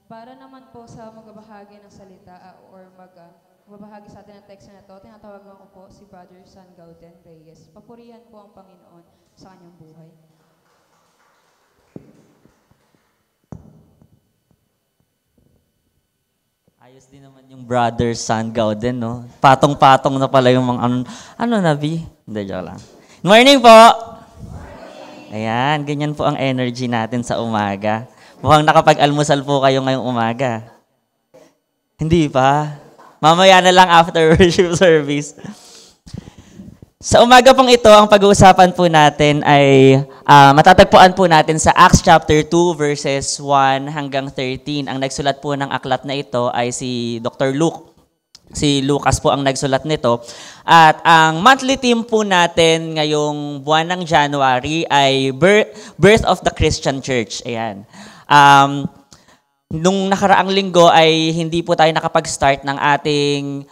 Para naman po sa magbabahagi ng salita or magbabahagi sa atin ng text na ito, tinatawagan ko po si Brother San Gauden Reyes. Papurihan po ang Panginoon sa kanyang buhay. Ayos din naman yung Brother San Gauden, no? Patong-patong na pala yung mga ano Nabi? Hindi, joke lang. Good morning po! Ayan, ganyan po ang energy natin sa umaga. Mukhang nakapag-almusal po kayo ngayong umaga. Hindi pa? Mamaya na lang after worship service. Sa umaga pong ito, ang pag-uusapan po natin ay matatagpuan po natin sa Acts chapter 2 verses 1 hanggang 13. Ang nagsulat po ng aklat na ito ay si Dr. Luke. Si Lucas po ang nagsulat nito. At ang monthly theme po natin ngayong buwan ng January ay Birth of the Christian Church. Ayan. Nung nakaraang linggo ay hindi po tayo nakapag-start ng ating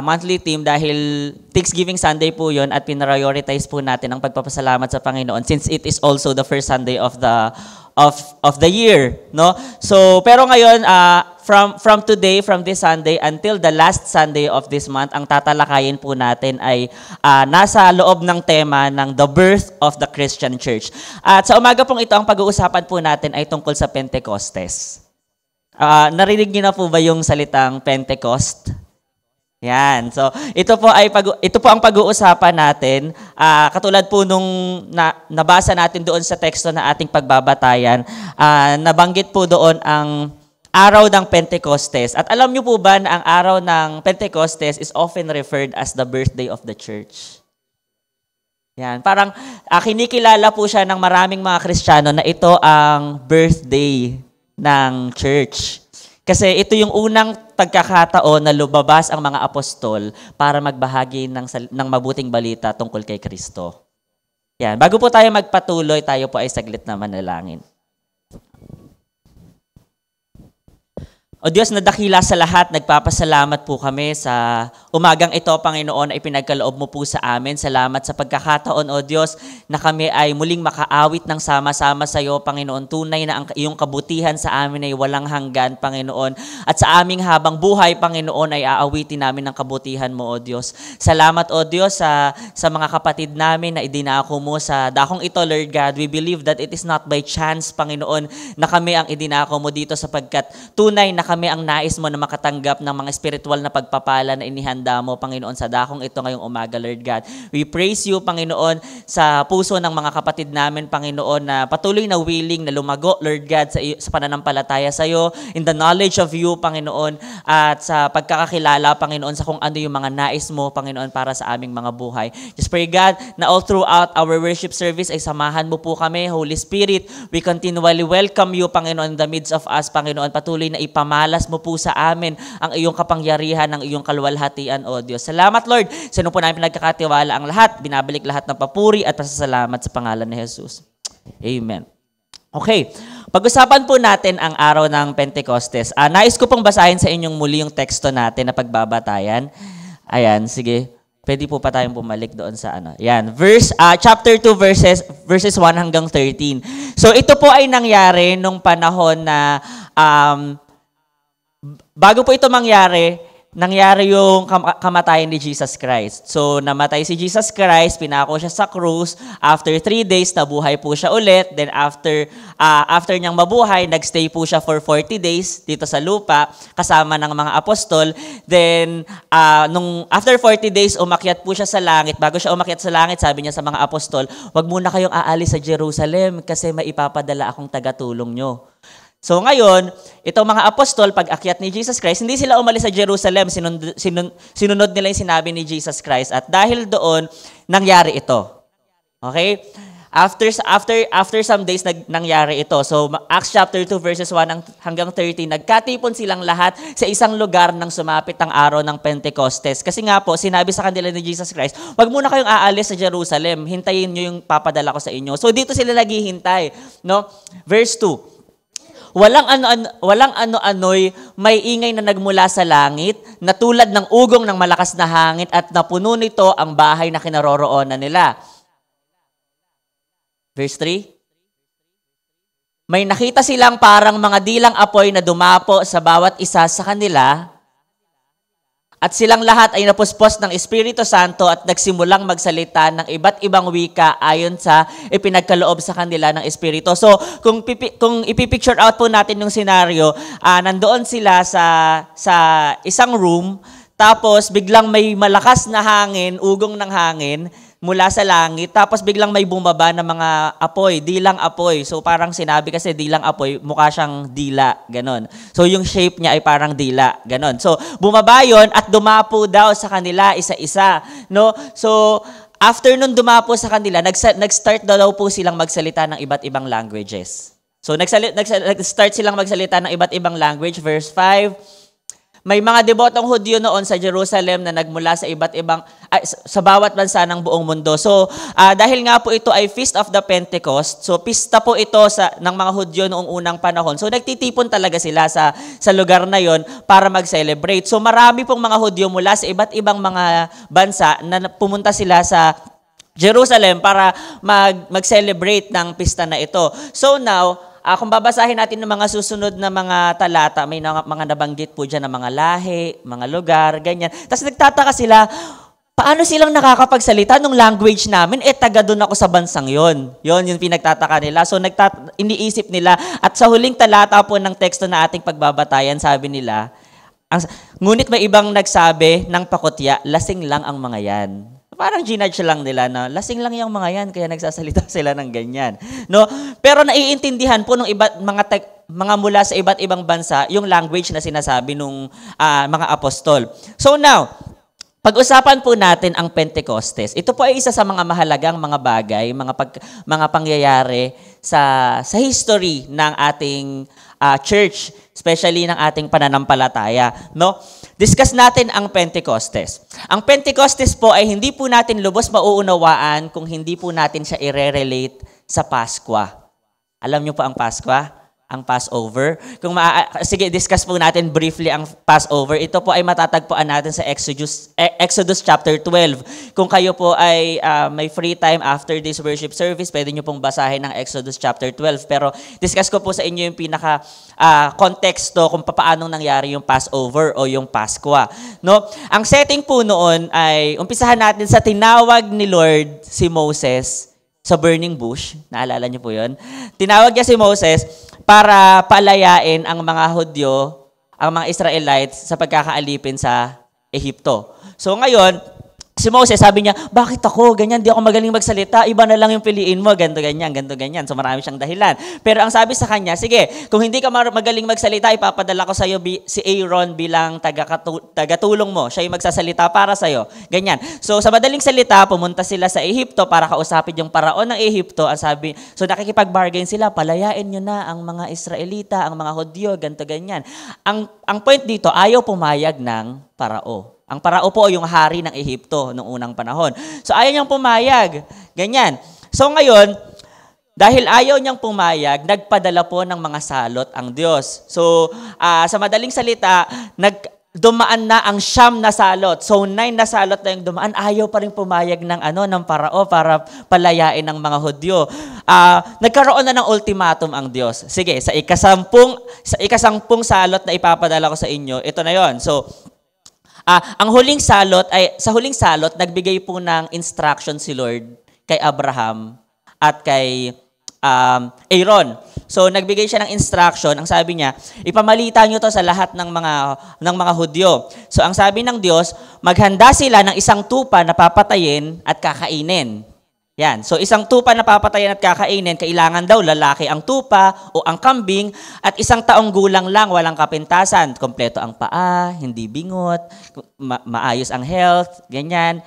monthly theme dahil Thanksgiving Sunday po yon at pinrioritize po natin ang pagpapasalamat sa Panginoon since it is also the first Sunday of the year, no? So pero ngayon from today, from this Sunday until the last Sunday of this month, ang tatalakayin po natin ay nasa loob ng tema ng the birth of the Christian Church. At sa umaga pong ito, ang pag-uusapan po natin ay tungkol sa Pentecostes. Narinig niyo na po ba yung salitang Pentecost? Yan. So, ito po ang pag-uusapan natin. Katulad po nung nabasa natin doon sa teksto na ating pagbabatayan, nabanggit po doon ang araw ng Pentecostes. At alam niyo po ba na ang araw ng Pentecostes is often referred as the birthday of the church? Yan. Parang kinikilala po siya ng maraming mga Kristiyano na ito ang birthday ng church. Kasi ito yung unang pagkakataon na lumabas ang mga apostol para magbahagi ng mabuting balita tungkol kay Kristo. Yan. Bago po tayo magpatuloy, tayo po ay saglit na manalangin. O Diyos na dakila sa lahat, nagpapasalamat po kami sa umagang ito, Panginoon, ay pinagkaloob mo po sa amin. Salamat sa pagkakataon, O Diyos, na kami ay muling makaawit ng sama-sama sa iyo, Panginoon. Tunay na ang iyong kabutihan sa amin ay walang hanggan, Panginoon. At sa aming habang buhay, Panginoon, ay aawitin namin ng kabutihan mo, O Diyos. Salamat, O Diyos, sa mga kapatid namin na idinako mo sa dakong ito, Lord God. We believe that it is not by chance, Panginoon, na kami ang idinako mo dito sapagkat tunay na kami ang nais mo na makatanggap ng mga spiritual na pagpapala na inihanda mo, Panginoon, sa dakong ito ngayong umaga, Lord God. We praise you, Panginoon, sa puso ng mga kapatid namin, Panginoon, na patuloy na willing na lumago, Lord God, sa pananampalataya sa iyo, in the knowledge of you, Panginoon, at sa pagkakakilala, Panginoon, sa kung ano yung mga nais mo, Panginoon, para sa aming mga buhay. Just pray, God, na all throughout our worship service ay samahan mo po kami, Holy Spirit. We continually welcome you, Panginoon, in the midst of us, Panginoon. Patuloy na ipamalas mo po sa amin ang iyong kapangyarihan, ang iyong kaluwalhatian, O Diyos. Salamat, Lord. Sa inyo po namin pinagkakatiwala ang lahat. Binabalik lahat ng papuri at pasasalamat sa pangalan ni Jesus. Amen. Okay. Pag-usapan po natin ang araw ng Pentecostes. Nais ko pong basahin sa inyong muli yung teksto natin na pagbabatayan. Ayan, sige. Pwede po pa tayong bumalik doon sa ano. Yan, chapter 2 verses 1 hanggang 13. So ito po ay nangyari nung panahon na bago po ito nangyari yung kamatayan ni Jesus Christ. So, namatay si Jesus Christ, pinako siya sa krus. After 3 days, nabuhay po siya ulit. Then, after niyang mabuhay, nagstay po siya for 40 days dito sa lupa, kasama ng mga apostol. Then, after 40 days, umakyat po siya sa langit. Bago siya umakyat sa langit, sabi niya sa mga apostol, "Wag muna kayong aalis sa Jerusalem kasi may ipapadala akong tagatulong nyo." So ngayon, itong mga apostol, pag akyat ni Jesus Christ, hindi sila umalis sa Jerusalem, sinunod nila yung sinabi ni Jesus Christ. At dahil doon, nangyari ito. Okay? After some days, nangyari ito. So Acts chapter 2 verses 1 hanggang 13, nagkatipon silang lahat sa isang lugar nang sumapit ang araw ng Pentecostes. Kasi nga po, sinabi sa kanila ni Jesus Christ, "Wag muna kayong aalis sa Jerusalem, hintayin nyo yung papadala ko sa inyo." So dito sila naghihintay. No? Verse 2. Walang ano-ano'y may ingay na nagmula sa langit na tulad ng ugong ng malakas na hangin at napuno nito ang bahay na kinaroroonan nila. Verse 3. may nakita silang parang mga dilang apoy na dumapo sa bawat isa sa kanila at silang lahat ay napuspos ng Espiritu Santo at nagsimulang magsalita ng iba't ibang wika ayon sa ipinagkaloob sa kanila ng Espiritu. So, kung ipipicture out po natin yung senaryo, nandoon sila sa isang room, tapos biglang may malakas na hangin, ugong ng hangin, mula sa langit, tapos biglang may bumaba na mga apoy, dilang apoy. So parang sinabi kasi dilang apoy, mukha siyang dila, ganon. So yung shape niya ay parang dila, ganon. So bumaba yon at dumapo daw sa kanila isa-isa, no? So after nun dumapo sa kanila, nag-start daw po silang magsalita ng iba't ibang languages. So nag-start silang magsalita ng iba't ibang language, verse 5. May mga debotong Hudyo noon sa Jerusalem na nagmula sa iba't ibang, sa bawat bansa ng buong mundo. So, dahil nga po ito ay Feast of the Pentecost, so pista po ito ng mga Hudyo noong unang panahon. So, nagtitipon talaga sila sa lugar na yon para mag-celebrate. So, marami pong mga Hudyo mula sa iba't ibang mga bansa na pumunta sila sa Jerusalem para mag-celebrate ng pista na ito. So, now, kung babasahin natin ng mga susunod na mga talata, may mga nabanggit po dyan ng mga lahi, mga lugar, ganyan. Tapos nagtataka sila, paano silang nakakapagsalita nung language namin? Taga doon ako sa bansang yon. Yon yung pinagtataka nila. So iniisip nila, at sa huling talata po ng teksto na ating pagbabatayan, sabi nila, ngunit may ibang nagsabi ng pakutya, lasing lang ang mga yan. Parang ginudge lang nila na lasing lang yung mga yan kaya nagsasalita sila ng ganyan. No? Pero naiintindihan po ng mga mula sa iba't ibang bansa yung language na sinasabi ng mga apostol. So now, pag-usapan po natin ang Pentecostes. Ito po ay isa sa mga mahalagang mga bagay, mga pangyayari sa history ng ating church, especially ng ating pananampalataya, no? Discuss natin ang Pentecostes. Ang Pentecostes po ay hindi po natin lubos mauunawaan kung hindi po natin siya i-relate sa Pasko. Alam niyo po ang Pasko? Ang Passover. Sige, discuss po natin briefly ang Passover. Ito po ay matatagpuan natin sa Exodus chapter 12. Kung kayo po ay may free time after this worship service, pwede nyo pong basahin ang Exodus chapter 12. Pero discuss ko po sa inyo yung konteksto kung paano nangyari yung Passover o yung Pasko. No? Ang setting po noon ay umpisahan natin sa tinawag ni Lord si Moses sa burning bush. Naalala niyo po yun? Tinawag niya si Moses para palayain ang mga Hudyo, ang mga Israelites sa pagkakaalipin sa Ehipto. So ngayon, si Moses sabi niya, bakit ako? Ganyan, di ako magaling magsalita. Iba na lang yung piliin mo. Ganto, ganyan. So marami siyang dahilan. Pero ang sabi sa kanya, sige, kung hindi ka magaling magsalita, ipapadala ko sa iyo si Aaron bilang tagatulong mo. Siya yung magsasalita para sa iyo. Ganyan. So sa madaling salita, pumunta sila sa Ehipto para kausapin yung paraon ng Ehipto. Ang sabi, so nakikipag-bargain sila, palayain nyo na ang mga Israelita, ang mga Hudyo, ganto, ganyan. Ang point dito, ayaw pumayag ng parao. Ang parao po yung hari ng Ehipto noong unang panahon. So ayaw niyang pumayag. Ganyan. So ngayon, dahil ayaw niyang pumayag, nagpadala po ng mga salot ang Diyos. So sa madaling salita, dumaan na ang 9 na salot. So 9 na salot na yung dumaan, ayaw pa rin pumayag ng parao para palayain ng mga Hudyo. Nagkaroon na ng ultimatum ang Diyos. Sige, sa ikasampung salot na ipapadala ko sa inyo, ito na yon. So sa huling salot, nagbigay po ng instruction si Lord kay Abraham at kay Aaron. So nagbigay siya ng instruction, ang sabi niya, ipamalita niyo to sa lahat ng mga Hudyo. So ang sabi ng Diyos, maghanda sila ng isang tupa na papatayin at kakainin. Yan. So isang tupa na papatayin at kakainin, kailangan daw lalaki ang tupa o ang kambing at 1 taong gulang lang, walang kapintasan. Kompleto ang paa, hindi bingot, maayos ang health, ganyan.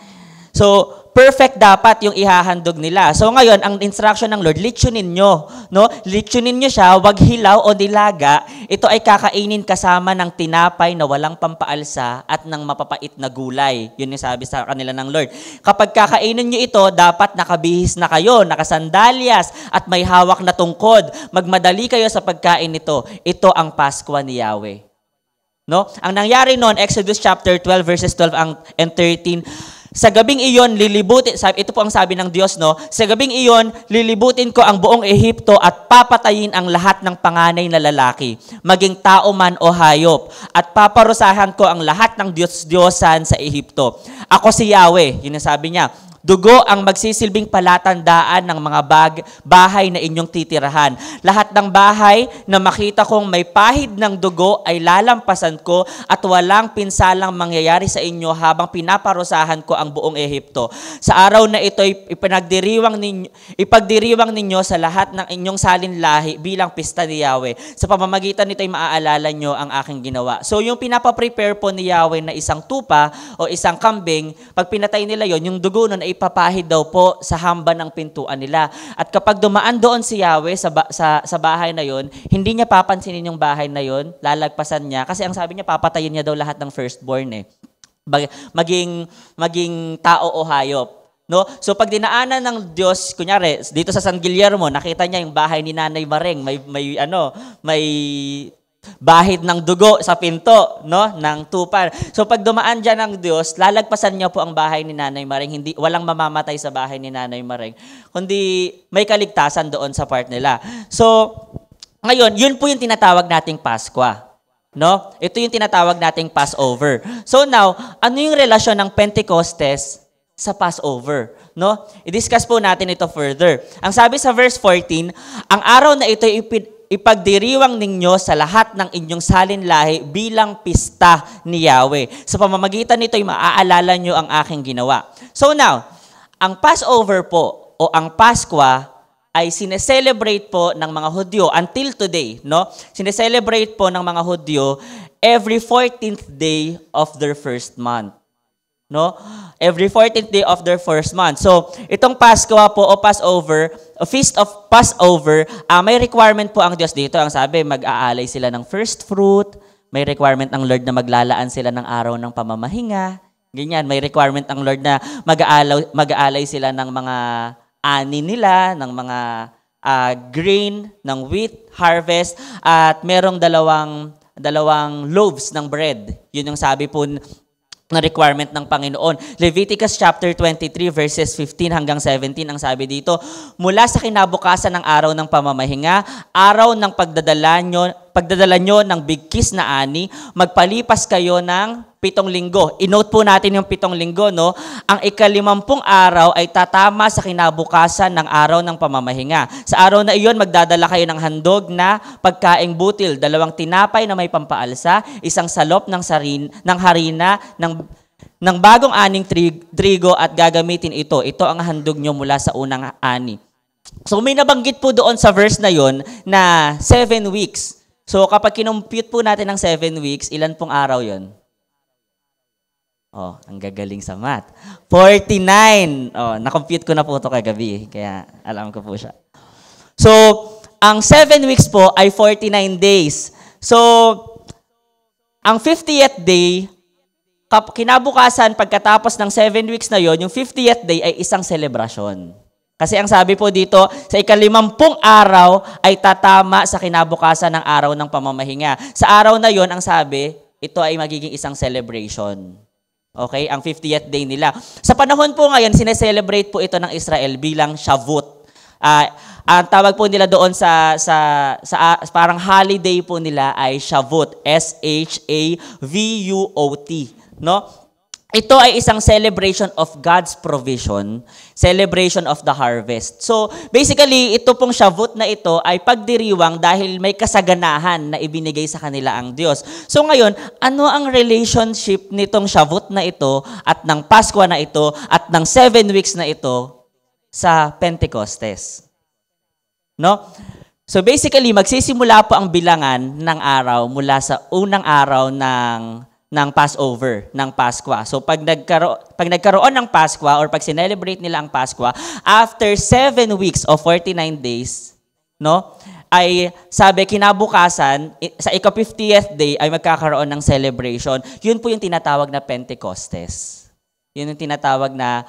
So perfect dapat yung ihahandog nila. So ngayon, ang instruction ng Lord, litsunin nyo. No? Litsunin nyo siya, wag hilaw o dilaga. Ito ay kakainin kasama ng tinapay na walang pampaalsa at ng mapapait na gulay. Yun yung sabi sa kanila ng Lord. Kapag kakainin nyo ito, dapat nakabihis na kayo, nakasandalyas, at may hawak na tungkod. Magmadali kayo sa pagkain nito. Ito ang Pasko ni Yahweh. No? Ang nangyari noon, Exodus chapter 12, verses 12 and 13, Sa gabing iyon, ito po ang sabi ng Diyos, no? Sa gabing iyon, lilibutin ko ang buong Ehipto at papatayin ang lahat ng panganay na lalaki, maging tao man o hayop, at paparusahan ko ang lahat ng Diyos-Diyosan sa Ehipto. Ako si Yahweh, yun ang sabi niya. Dugo ang magsisilbing palatandaan ng mga bahay na inyong titirahan. Lahat ng bahay na makita kong may pahid ng dugo ay lalampasan ko at walang pinsalang mangyayari sa inyo habang pinaparusahan ko ang buong Ehipto. Sa araw na ito, ipagdiriwang ninyo sa lahat ng inyong salinlahi bilang pista ni Yahweh. Sa pamamagitan nito ay maaalala nyo ang aking ginawa. So yung pinapaprepare po ni Yahweh na isang tupa o isang kambing, pag pinatay nila yon, yung dugo nun ay ipapahid daw po sa hamba ng pintuan nila. At kapag dumaan doon si Yahweh sa bahay na yon, hindi niya papansinin yung bahay na yon, lalagpasan niya. Kasi ang sabi niya, papatayin niya daw lahat ng firstborn maging tao o hayop. No? So pag dinaanan ng Diyos, kunyari, dito sa San Guillermo, nakita niya yung bahay ni Nanay Mareng, may bahid ng dugo sa pinto, no, ng tupa. So pag dumaan diyan ng Diyos, lalagpasan niya po ang bahay ni Nanay Mareng. Walang mamamatay sa bahay ni Nanay Mareng, kundi may kaligtasan doon sa part nila. So ngayon, yun po yung tinatawag nating Pasko. No? Ito yung tinatawag nating Passover. So now, ano yung relasyon ng Pentecostes sa Passover? No? I-discuss po natin ito further. Ang sabi sa verse 14, ang araw na ito ipagdiriwang ninyo sa lahat ng inyong salinlahi bilang pista ni Yahweh. Sa pamamagitan nito ay maaalala nyo ang aking ginawa. So now, ang Passover po o ang Pasko ay sineselebrate po ng mga Hudyo until today, no? Sineselebrate po ng mga Hudyo every 14th day of their first month. No? Every 14th day of their first month. So, itong Pasko po o Passover, o Feast of Passover, may requirement po ang Diyos dito. Ang sabi, mag-aalay sila ng first fruit. May requirement ng Lord na maglalaan sila ng araw ng pamamahinga. Ganyan, may requirement ng Lord na mag-aalay sila ng mga ani nila, ng mga grain, ng wheat harvest, at merong dalawang loaves ng bread. Yun yung sabi po na requirement ng Panginoon. Leviticus chapter 23 verses 15 hanggang 17 ang sabi dito, mula sa kinabukasan ng araw ng pamamahinga, araw ng pagdadala nyo ng bigkis na ani, magpalipas kayo ng 7 linggo. I-note po natin yung 7 linggo, no? Ang ika-50 araw ay tatama sa kinabukasan ng araw ng pamamahinga. Sa araw na iyon, magdadala kayo ng handog na pagkaing butil, 2 tinapay na may pampaalsa, 1 salop ng harina, ng bagong aning trigo at gagamitin ito. Ito ang handog nyo mula sa unang ani. So may nabanggit po doon sa verse na yon na 7 weeks. So kapag kinumpute po natin ng 7 weeks, ilan pong araw yon? Oh, ang gagaling sa math. 49. Oh, na-compute ko na po ito kagabi, kaya alam ko po siya. So, ang 7 weeks po ay 49 days. So, ang 50th day, kinabukasan, pagkatapos ng 7 weeks na yon, yung 50th day ay isang selebrasyon. Kasi ang sabi po dito, sa ika-50 araw ay tatama sa kinabukasan ng araw ng pamamahinga. Sa araw na yon, ang sabi, ito ay magiging isang celebration. Okay? Ang 50th day nila. Sa panahon po ngayon, sineselebrate po ito ng Israel bilang Shavuot. Ang tawag po nila doon sa parang holiday po nila ay Shavuot. S-H-A-V-U-O-T. No? Ito ay isang celebration of God's provision, celebration of the harvest. So, basically, ito pong Shavuot na ito ay pagdiriwang dahil may kasaganahan na ibinigay sa kanila ang Diyos. So ngayon, ano ang relationship nitong Shavuot na ito at ng Pasko na ito at ng 7 weeks na ito sa Pentecostes? No? So basically, magsisimula po ang bilangan ng araw mula sa unang araw ng Passover, ng Pasko. So pag nagkaroon ng Pasko or pag sinelebrate nila ang Pasko, after 7 weeks of 49 days, no, ay sabi kinabukasan, sa ika-50th day ay magkakaroon ng celebration. Yun po yung tinatawag na Pentecostes. Yun yung tinatawag na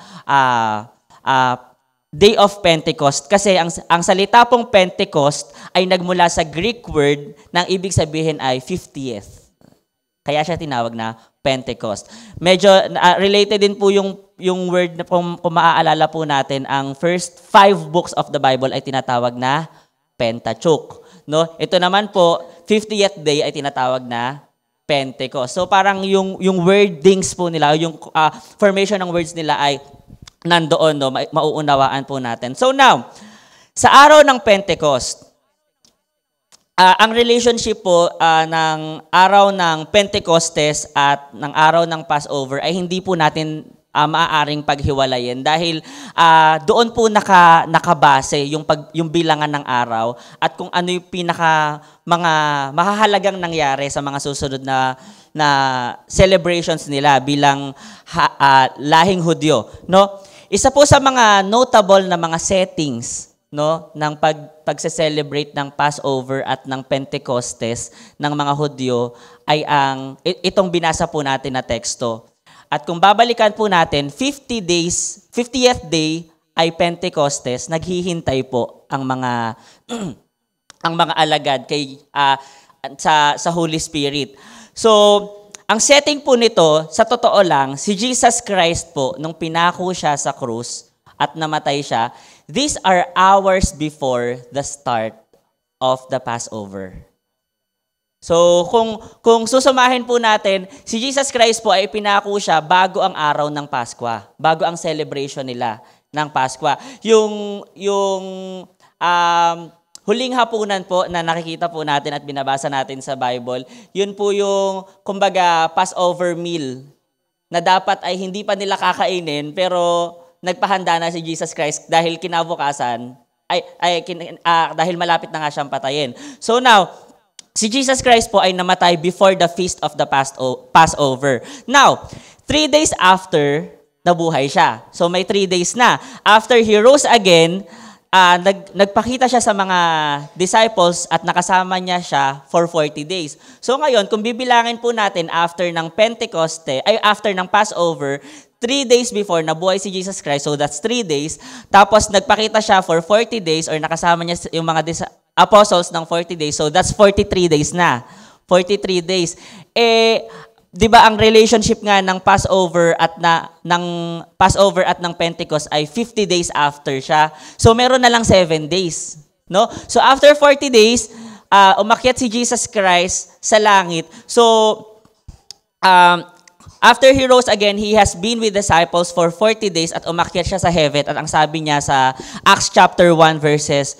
Day of Pentecost. Kasi ang salita pong Pentecost ay nagmula sa Greek word na ibig sabihin ay 50th. Kaya siya tinawag na Pentecost. Medyo related din po yung yung word na kung maaalala po natin, ang first 5 books of the Bible ay tinatawag na Pentateuch. No? Ito naman po, 50th day ay tinatawag na Pentecost. So parang yung wordings po nila, yung formation ng words nila ay nandoon, no? Mauunawaan po natin. So now, sa araw ng Pentecost, ang relationship po ng araw ng Pentecostes at ng araw ng Passover ay hindi po natin maaaring paghiwalayin dahil doon po nakabase yung bilangan ng araw at kung ano yung mga mahahalagang nangyari sa mga susunod na celebrations nila bilang lahing Hudyo, no? Isa po sa mga notable na mga settings, no, ng pagse-celebrate ng Passover at ng Pentecostes ng mga Hudyo ay itong binasa po natin na teksto. At kung babalikan po natin, 50th day ay Pentecostes, naghihintay po ang mga ang mga alagad sa Holy Spirit. So, ang setting po nito, sa totoo lang, si Jesus Christ po, nung pinako siya sa krus at namatay siya, these are hours before the start of the Passover. So, kung susumahin po natin, si Jesus Christ po ay pinako siya bago ang araw ng Pasko, bago ang celebration nila ng Pasko. Yung huling hapunan po na nakikita po natin at binabasa natin sa Bible, yun po yung, kumbaga, Passover meal na dapat ay hindi pa nila kakainin, pero nagpahanda na si Jesus Christ dahil kinabukasan, dahil malapit na nga siyang patayin. So now, si Jesus Christ po ay namatay before the feast of the Passover. Now, 3 days after, nabuhay siya. So may 3 days na. After he rose again, nagpakita siya sa mga disciples at nakasama niya siya for 40 days. So ngayon, kung bibilangin po natin after ng after ng Passover, 3 days before nabuhay si Jesus Christ, so that's 3 days. Tapos nagpakita siya for 40 days or nakasama niya yung mga apostles ng 40 days. So that's 43 days na. 43 days. Di ba ang relationship nga ng Passover at ng Pentecost ay 50 days after siya. So meron na lang 7 days, no? So after 40 days, umakyat si Jesus Christ sa langit. So after he rose again, he has been with disciples for 40 days at umakyat siya sa heaven. At ang sabi niya sa Acts chapter 1 verses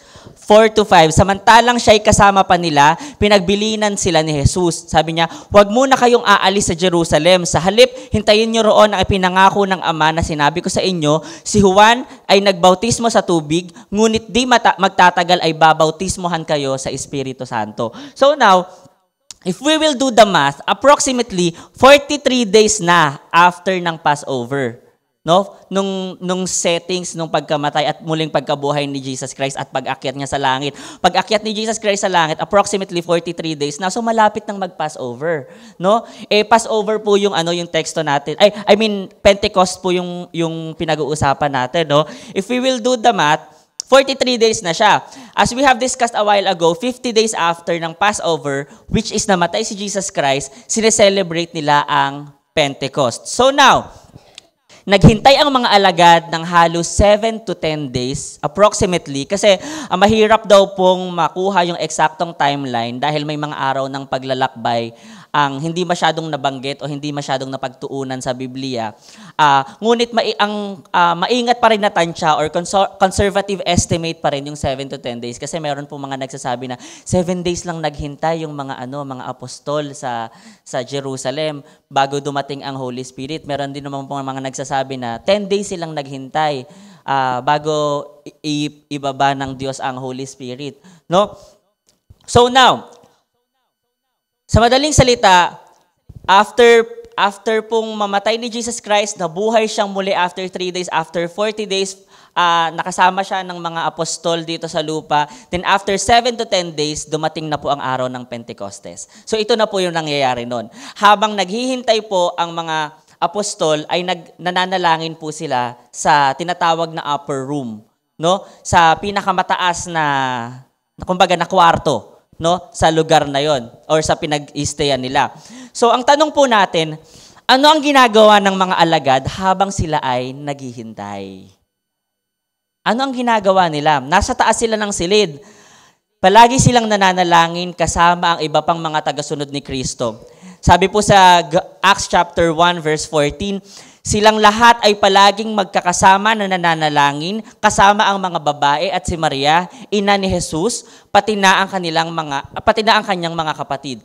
4-5, samantalang siya'y kasama pa nila, pinagbilinan sila ni Jesus. Sabi niya, huwag muna kayong aalis sa Jerusalem. Sa halip, hintayin niyo roon ang ipinangako ng Ama na sinabi ko sa inyo, si Juan ay nagbautismo sa tubig, ngunit di magtatagal ay babautismohan kayo sa Espiritu Santo. So now, if we will do the math, approximately 43 days na after ng Passover, no? Nung settings, nung pagkamatay at muling pagkabuhay ni Jesus Christ at pag-akyat niya sa langit. Pag-akyat ni Jesus Christ sa langit, approximately 43 days na. So malapit nang mag-Passover, no? Passover po yung yung teksto natin. Pentecost po yung pinag-uusapan natin, no? If we will do the math, 43 days na siya. As we have discussed a while ago, 50 days after ng Passover, which is namatay si Jesus Christ, sineselebrate nila ang Pentecost. So now, naghintay ang mga alagad ng halos 7 to 10 days, approximately, kasi mahirap daw pong makuha yung eksaktong timeline dahil may mga araw ng paglalakbay ang hindi masyadong nabanggit o hindi masyadong napagtuunan sa Biblia. Ngunit maingat pa rin na tansya or conservative estimate pa rin yung 7 to 10 days kasi meron po mga nagsasabi na 7 days lang naghintay yung mga apostol sa Jerusalem bago dumating ang Holy Spirit. Meron din naman po mga nagsasabi na 10 days silang naghintay bago ibaba ng Diyos ang Holy Spirit, no? So now, sa madaling salita, after pong mamatay ni Jesus Christ, nabuhay siyang muli after 3 days, after 40 days, nakasama siya ng mga apostol dito sa lupa. Then after 7 to 10 days, dumating na po ang araw ng Pentecostes. So ito na po yung nangyayari noon. Habang naghihintay po ang mga apostol, ay nananalangin po sila sa tinatawag na upper room, no? Sa pinakamataas na kumbaga na kwarto, no, sa lugar na yon or sa pinag-stayan nila. So ang tanong po natin, Ano ang ginagawa ng mga alagad habang sila ay naghihintay? Ano ang ginagawa nila? Nasa taas sila ng silid. Palagi silang nananalangin kasama ang iba pang mga tagasunod ni Kristo. Sabi po sa Acts chapter 1 verse 14, silang lahat ay palaging magkakasama na nananalangin kasama ang mga babae at si Maria, ina ni Jesus, pati na ang kanyang mga kapatid.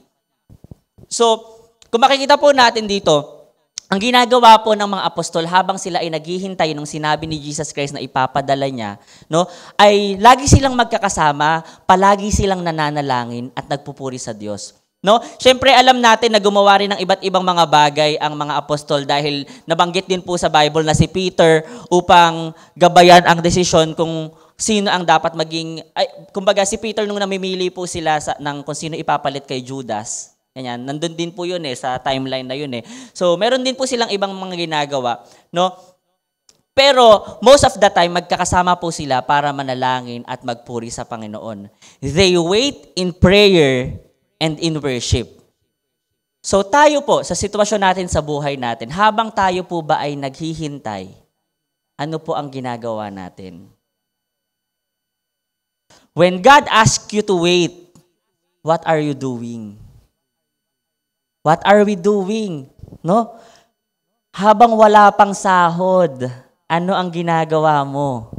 So, kung makikita po natin dito, ang ginagawa po ng mga apostol habang sila ay naghihintay nung sinabi ni Jesus Christ na ipapadala niya, no, ay lagi silang magkakasama, palagi silang nananalangin at nagpupuri sa Diyos. No? Siyempre alam natin na gumawa rin ng iba't ibang mga bagay ang mga apostol dahil nabanggit din po sa Bible na si Peter upang gabayan ang desisyon kung sino ang dapat maging, kumbaga si Peter nung namimili po sila ng kung sino ipapalit kay Judas. Ganyan, nandun din po yun sa timeline na yun So, meron din po silang ibang mga ginagawa, no? Pero, most of the time, magkakasama po sila para manalangin at magpuri sa Panginoon. They wait in prayer and in worship. So, tayo po, sa sitwasyon natin sa buhay natin, habang tayo po ba ay naghihintay, ano po ang ginagawa natin? When God asks you to wait, what are you doing? What are we doing? No? Habang wala pang sahod, ano ang ginagawa mo?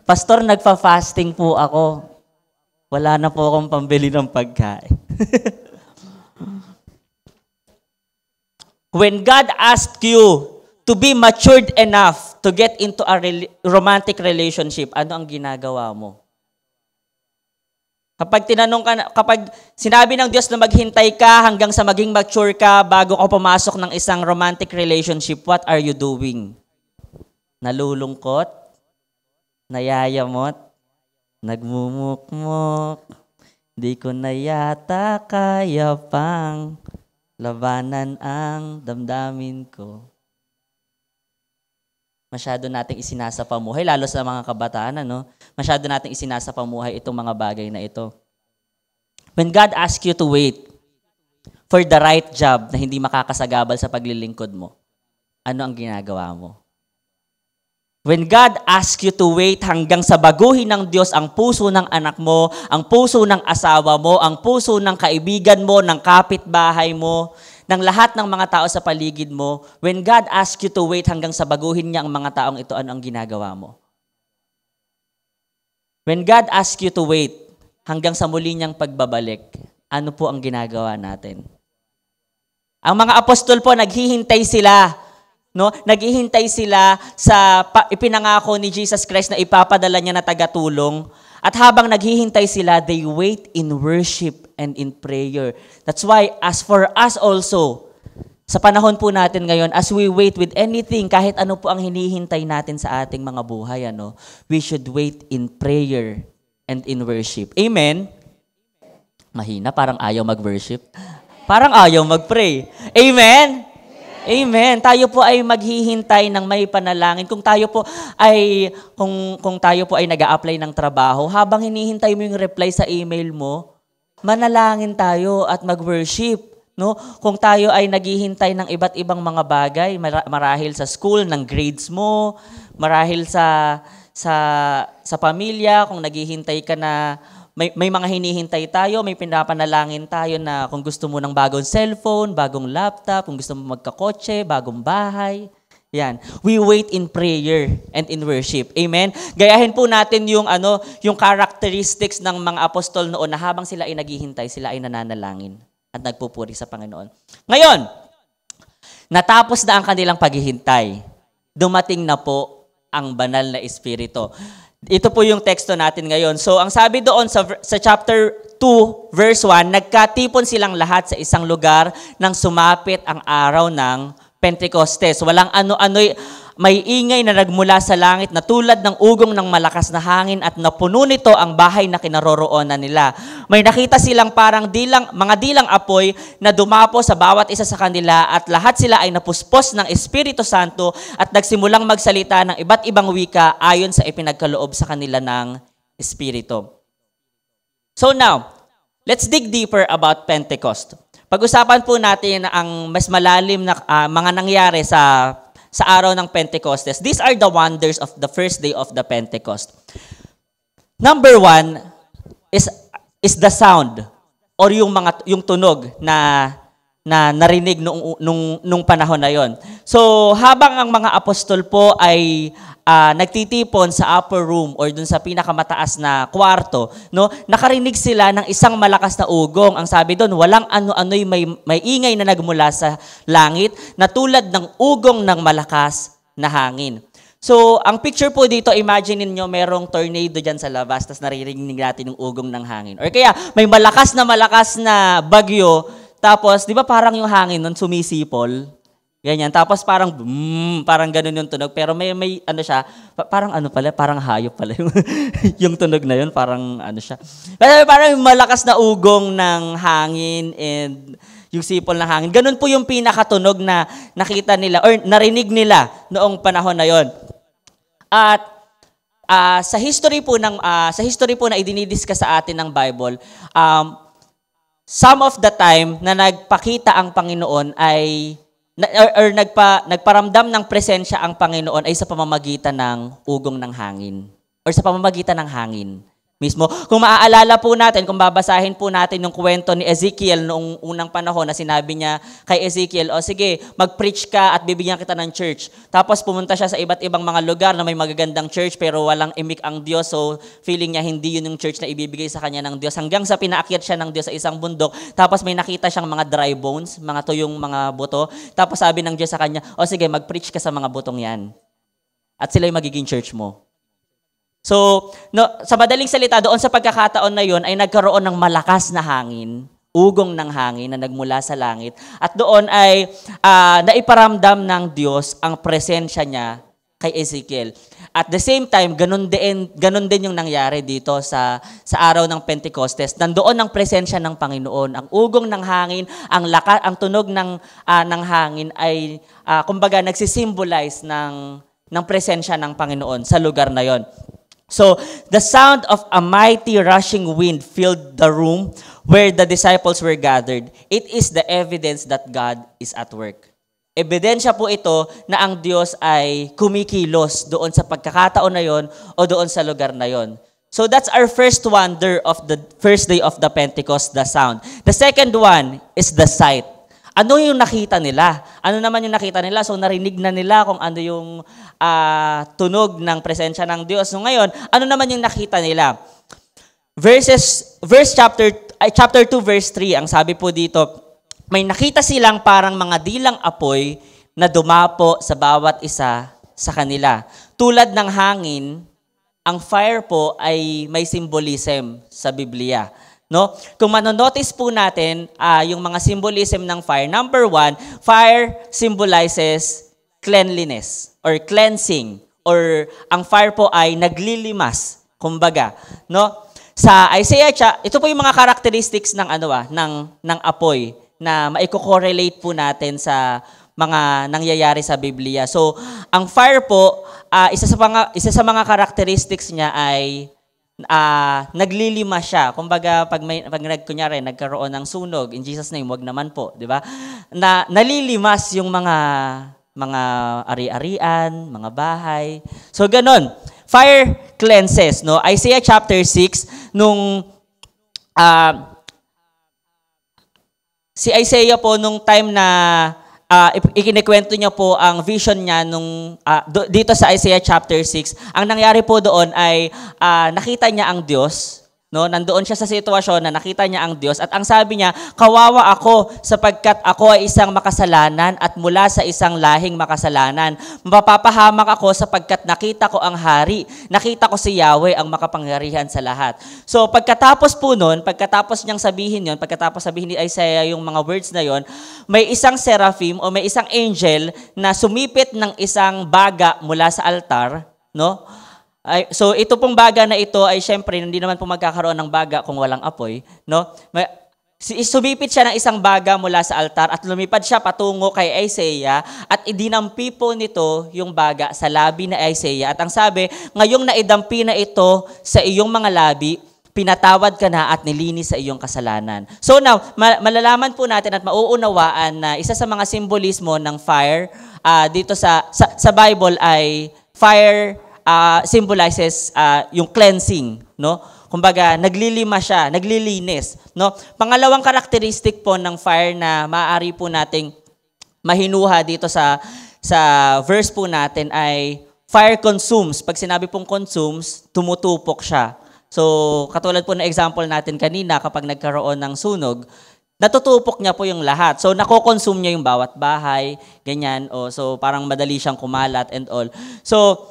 Pastor, nagfa-fasting po ako. Wala na po akong pambili ng pagkain. When God asks you to be matured enough to get into a romantic relationship, ano ang ginagawa mo? Kapag sinabi ng Diyos na maghintay ka hanggang sa maging mature ka bago ka pumasok ng isang romantic relationship, what are you doing? Nalulungkot? Nayayamot? Nagmumukmok? Di ko na yata kaya pang labanan ang damdamin ko. Masyado nating isinasapamuhay, lalo sa mga kabataan, Masyado nating isinasapamuhay itong mga bagay na ito. When God asks you to wait for the right job na hindi makakasagabal sa paglilingkod mo, ano ang ginagawa mo? When God asks you to wait hanggang sa baguhin ng Diyos ang puso ng anak mo, ang puso ng asawa mo, ang puso ng kaibigan mo, ng kapitbahay mo, ng lahat ng mga tao sa paligid mo, when God asks you to wait hanggang sa baguhin niya ang mga taong ito, ano ang ginagawa mo? When God asks you to wait hanggang sa muli niyang pagbabalik, ano po ang ginagawa natin? Ang mga apostol po, naghihintay sila. Naghihintay sila sa ipinangako ni Jesus Christ na ipapadala niya na tagatulong. At habang naghihintay sila, they wait in worship and in prayer. That's why, as for us also, sa panahon po natin ngayon, as we wait with anything, kahit ano po ang hinihintay natin sa ating mga buhay, we should wait in prayer and in worship. Amen? Mahina, parang ayaw mag-worship. Parang ayaw mag-pray. Amen? Amen. Tayo po ay maghihintay ng may panalangin. Kung tayo po ay nag-a-apply ng trabaho, habang hinihintay mo yung reply sa email mo, manalangin tayo at mag-worship. Kung tayo ay naghihintay ng iba't ibang mga bagay, marahil sa school, ng grades mo, marahil sa pamilya, kung naghihintay ka na may mga hinihintay tayo, may pinapanalangin tayo na kung gusto mo ng bagong cellphone, bagong laptop, kung gusto mo magkakotse, bagong bahay. Yan. We wait in prayer and in worship. Amen? Gayahin po natin yung characteristics ng mga apostol noon na habang sila ay naghihintay, sila ay nananalangin at nagpupuri sa Panginoon. Ngayon, natapos na ang kanilang paghihintay. Dumating na po ang banal na Espiritu. Ito po yung teksto natin ngayon. So, ang sabi doon sa chapter 2, verse 1, nagkatipon silang lahat sa isang lugar nang sumapit ang araw ng Pentecostes. Walang ano-ano'y may ingay na nagmula sa langit na tulad ng ugong ng malakas na hangin at napuno nito ang bahay na kinaroroonan nila. May nakita silang parang mga dilang apoy na dumapo sa bawat isa sa kanila at lahat sila ay napuspos ng Espiritu Santo at nagsimulang magsalita ng iba't ibang wika ayon sa ipinagkaloob sa kanila ng Espiritu. So now, let's dig deeper about Pentecost. Pag-usapan po natin ang mas malalim na mga nangyari sa araw ng Pentecostes. These are the wonders of the first day of the Pentecost. Number 1 is the sound or yung tunog na narinig nung panahon na yon. So, habang ang mga apostol po ay nagtitipon sa upper room or dun sa pinakamataas na kwarto, no, nakarinig sila ng isang malakas na ugong. Ang sabi doon, walang ano-ano'y may ingay na nagmula sa langit na tulad ng ugong ng malakas na hangin. So, ang picture po dito, imagine niyo merong tornado dyan sa labas, tapos naririnig natin yung ugong ng hangin. Or kaya, may malakas na bagyo, tapos, di ba parang yung hangin nun sumisipol? Ganyan. Tapos parang, parang ganun yung tunog. Pero may ano siya, parang ano pala, parang hayop pala yung tunog na yun. Parang ano siya. Pero parang malakas na ugong ng hangin and yung sipol ng hangin. Ganun po yung pinakatunog na nakita nila or narinig nila noong panahon na yon. At sa history po na idinidiscuss sa atin ng Bible, some of the time na nagpakita ang Panginoon ay nagparamdam ng presensya ang Panginoon ay sa pamamagitan ng ugong ng hangin or sa pamamagitan ng hangin mismo. Kung maaalala po natin, kung babasahin po natin yung kwento ni Ezekiel noong unang panahon na sinabi niya kay Ezekiel, o sige, mag-preach ka at bibigyan kita ng church. Tapos pumunta siya sa iba't ibang mga lugar na may magagandang church pero walang imik ang Diyos. So feeling niya hindi yun yung church na ibibigay sa kanya ng Diyos. Hanggang sa pinaakyat siya ng Diyos sa isang bundok. Tapos may nakita siyang mga dry bones, mga tuyong mga buto. Tapos sabi ng Diyos sa kanya, o sige, mag-preach ka sa mga butong yan. At sila yung magiging church mo. So, sa madaling salita, doon sa pagkakataon na yon ay nagkaroon ng malakas na hangin, ugong ng hangin na nagmula sa langit. At doon ay naiparamdam ng Diyos ang presensya niya kay Ezekiel. At the same time, ganun din yung nangyari dito sa araw ng Pentecostes. Nandoon ang presensya ng Panginoon. Ang ugong ng hangin, ang tunog ng hangin ay kumbaga nagsisimbolize ng presensya ng Panginoon sa lugar na yon. So, the sound of a mighty rushing wind filled the room where the disciples were gathered. It is the evidence that God is at work. Ebidensya po ito na ang Diyos ay kumikilos doon sa pagkakataon na yon o doon sa lugar na yon. So, that's our first wonder of the first day of the Pentecost, the sound. The second one is the sight. Ano yung nakita nila? Ano naman yung nakita nila? So narinig na nila kung ano yung tunog ng presensya ng Diyos. So ngayon, ano naman yung nakita nila? Chapter 2 verse 3, ang sabi po dito, may nakita silang parang mga dilang apoy na dumapo sa bawat isa sa kanila. Tulad ng hangin, ang fire po ay may symbolism sa Biblia. No? Kung manonotice po natin yung mga symbolism ng fire, number 1, fire symbolizes cleanliness or cleansing, or ang fire po ay naglilimas, kumbaga. No? Sa Isaiah, ito po yung mga characteristics ng ng apoy na maiko-correlate po natin sa mga nangyayari sa Biblia. So, ang fire po, isa sa mga characteristics niya ay naglilima siya. Kumbaga, pag kunyari, nagkaroon ng sunog, in Jesus' name, wag naman po, di ba? Nalilimas yung mga ari-arian, mga bahay. So, ganun. Fire cleanses, no? Isaiah chapter 6, nung si Isaiah po, nung time na ikinikwento niya po ang vision niya dito sa Isaiah chapter 6. Ang nangyari po doon ay nakita niya ang Diyos. No, nandoon siya sa sitwasyon na nakita niya ang Diyos at ang sabi niya, kawawa ako sapagkat ako ay isang makasalanan at mula sa isang lahing makasalanan. Mapapahamak ako sapagkat nakita ko ang hari, nakita ko si Yahweh ang makapangyarihan sa lahat. So pagkatapos po nun, pagkatapos sabihin ni Isaiah yung mga words na yon, may isang seraphim o may isang angel na sumipit ng isang baga mula sa altar, no? So ito pong baga na ito ay syempre hindi naman po magkakaroon ng baga kung walang apoy, no? Sumipit siya ng isang baga mula sa altar at lumipad siya patungo kay Isaiah at idinampi po nito yung baga sa labi na Isaiah. At ang sabi, ngayong naidampi na ito sa iyong mga labi, pinatawad ka na at nilinis sa iyong kasalanan. So now, malalaman po natin at mauunawaan na isa sa mga simbolismo ng fire dito sa Bible ay fire symbolizes yung cleansing, no? Kumbaga, naglilima siya, naglilinis, no? Pangalawang karakteristik po ng fire na maaari po nating mahinuha dito sa verse po natin ay fire consumes. Pag sinabi pong consumes, tumutupok siya. So, katulad po ng example natin kanina, kapag nagkaroon ng sunog, natutupok niya po yung lahat. So, nako-consume niya yung bawat bahay, ganyan. So, parang madali siyang kumalat and all. So,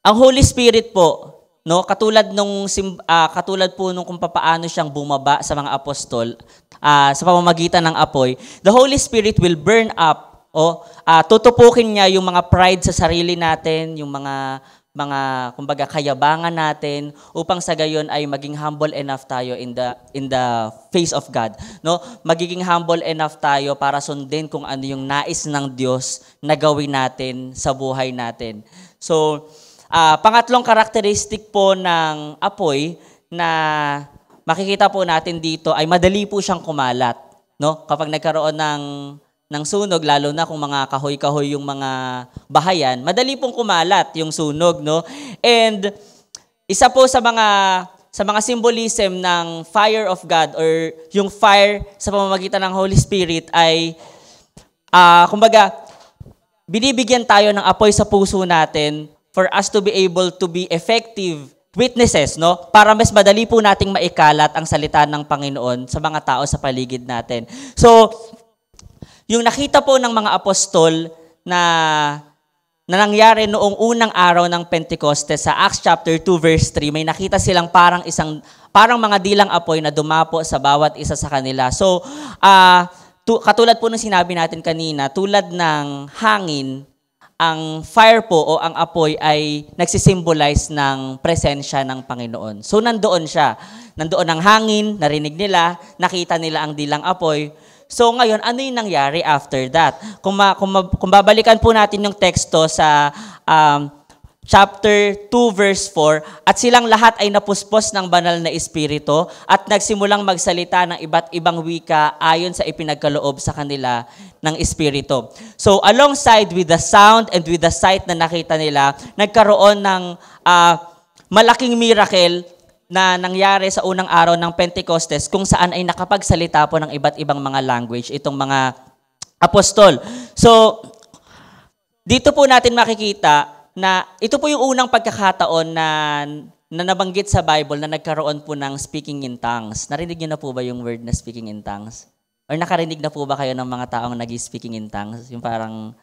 ang Holy Spirit po, no, katulad po nung kung papaano siyang bumaba sa mga apostol, sa pamamagitan ng apoy, the Holy Spirit will burn up, tutupukin niya yung mga pride sa sarili natin, yung mga kumbaga kayabangan natin upang sa gayon ay maging humble enough tayo in the face of God, no? Magiging humble enough tayo para sundin kung ano yung nais ng Diyos na gawin natin sa buhay natin. So, pangatlong karakteristik po ng apoy na makikita po natin dito ay madali po siyang kumalat, no? Kapag nagkaroon ng sunog, lalo na kung mga kahoy-kahoy yung mga bahayan, madali pong kumalat yung sunog, no? And isa po sa mga symbolism ng fire of God or yung fire sa pamamagitan ng Holy Spirit ay kumbaga binibigyan tayo ng apoy sa puso natin for us to be able to be effective witnesses, no? Para mas madali po nating maikalat ang salita ng Panginoon sa mga tao sa paligid natin. So, yung nakita po ng mga apostol na nangyari noong unang araw ng Pentecostes sa Acts chapter 2 verse 3, may nakita silang parang mga dilang apoy na dumapo sa bawat isa sa kanila. So, katulad po ng sinabi natin kanina, tulad ng hangin, ang fire po o ang apoy ay nagsisimbolize ng presensya ng Panginoon. So, nandoon siya. Nandoon ang hangin, narinig nila, nakita nila ang dilang apoy. So ngayon, ano yung nangyari after that? Kung babalikan po natin yung teksto sa chapter 2 verse 4, at silang lahat ay napuspos ng banal na espiritu at nagsimulang magsalita ng iba't ibang wika ayon sa ipinagkaloob sa kanila ng espiritu. So alongside with the sound and with the sight na nakita nila, nagkaroon ng malaking miracle na nangyari sa unang araw ng Pentecostes kung saan ay nakapagsalita po ng iba't ibang mga language itong mga apostol. So, dito po natin makikita na ito po yung unang pagkakataon na nabanggit sa Bible na nagkaroon po ng speaking in tongues. Narinig niyo na po ba yung word na speaking in tongues? Or nakarinig na po ba kayo ng mga taong nag-speaking in tongues? Yung parang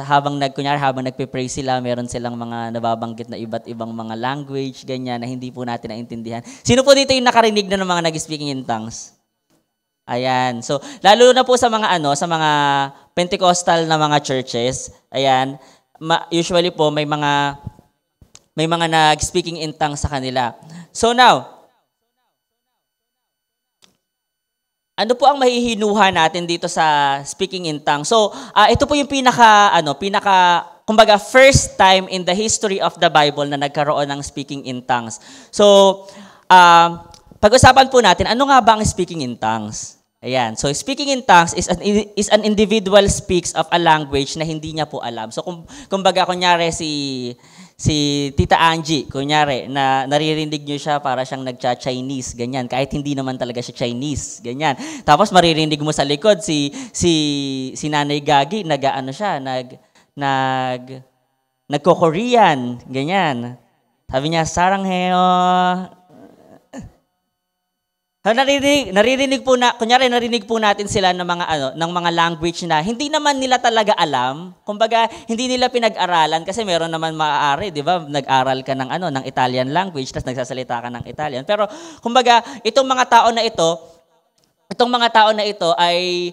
habang nagpe-pray sila, meron silang mga nababanggit na iba't ibang mga language, ganyan, na hindi po natin naintindihan. Sino po dito yung nakarinig na ng mga nag-speaking in tongues? Ayan. So, lalo na po sa mga sa mga Pentecostal na mga churches, ayan, usually po may mga nag-speaking in tongues sa kanila. So now, ano po ang mahihinuha natin dito sa speaking in tongues? So, ito po yung kumbaga first time in the history of the Bible na nagkaroon ng speaking in tongues. So, pag-usapan po natin, ano nga ba ang speaking in tongues? Ayan. So, speaking in tongues is an individual speaks of a language na hindi niya po alam. So, kumbaga, kunyari si Tita Angie, kunyari, na naririnig niyo siya para siyang nagcha-Chinese, ganyan, kahit hindi naman talaga siya Chinese, ganyan. Tapos maririnig mo sa likod si Nanay Gagi, nagko-Korean, ganyan. Sabi niya, sarangheo. Naririnig po natin sila ng mga language na hindi naman nila talaga alam. Kumbaga, hindi nila pinag-aralan kasi meron naman maaari, 'di ba? Nag-aral ka ng Italian language tapos nagsasalita ka ng Italian. Pero kumbaga, itong mga tao na ito ay